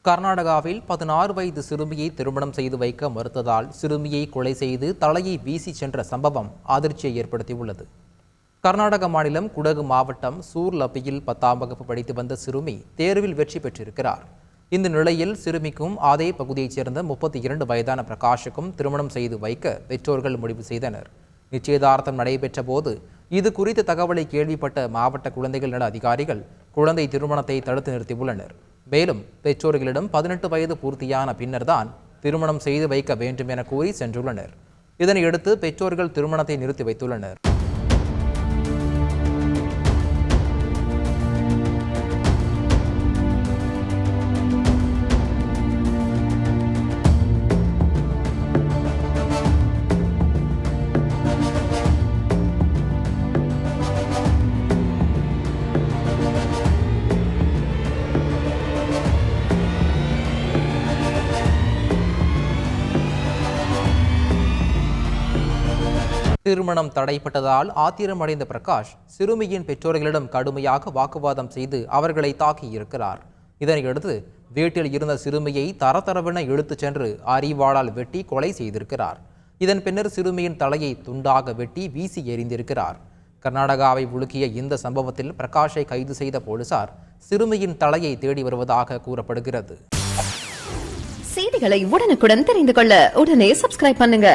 கர்நாடகாவில் 16 வயது சிறுமியை திருமணம் செய்து வைக்க மறுத்ததால் சிறுமியை கொலை செய்து தலையை வீசி சென்ற சம்பவம் அதிர்ச்சியை ஏற்படுத்தியுள்ளது. கர்நாடக மாநிலம் குடகு மாவட்டம் சூர்லப்பியில் 10ஆம் வகுப்பு படித்து வந்த சிறுமி தேர்வில் வெற்றி பெற்றிருக்கிறார். இந்த நிலையில் சிறுமிக்கும் அதே பகுதியைச் சேர்ந்த 32 வயதான பிரகாஷுக்கும் திருமணம் செய்து வைக்க பெற்றோர்கள் முடிவு செய்தனர். நிச்சயதார்த்தம் நடைபெற்ற போது இது குறித்த தகவலை கேள்விப்பட்ட மாவட்ட குழந்தைகள் நல அதிகாரிகள் குழந்தை திருமணத்தை தடுத்து நிறுத்தியுள்ளனர். மேலும் பெற்றோர்களிடம் 18 வயது பூர்த்தியான பின்னர்தான் திருமணம் செய்து வைக்க வேண்டும் என கூறி சென்றுள்ளனர். இதனையடுத்து பெற்றோர்கள் திருமணத்தை நிறுத்தி வைத்துள்ளனர். திருமணம் தடைப்பட்டதால் ஆத்திரமடைந்த பிரகாஷ் சிறுமியின் பெற்றோர்களிடம் கடுமையாக வாக்குவாதம் செய்து அவர்களை தாக்கியிருக்கிறார். இதனையடுத்து வீட்டில் இருந்த சிறுமியை தரதரவென இழுத்துச் சென்று அரிவாளால் வெட்டி கொலை செய்திருக்கிறார். இதன் பின்னர் சிறுமியின் தலையை துண்டாக வெட்டி வீசி எறிந்திருக்கிறார். கர்நாடகாவை உலுக்கிய இந்த சம்பவத்தில் பிரகாஷை கைது செய்த போலீசார் சிறுமியின் தலையை தேடி வருவதாக கூறப்படுகிறது. செய்திகளை உடனுக்குடன் தெரிந்து கொள்ள உடனே சப்ஸ்கிரைப் பண்ணுங்க.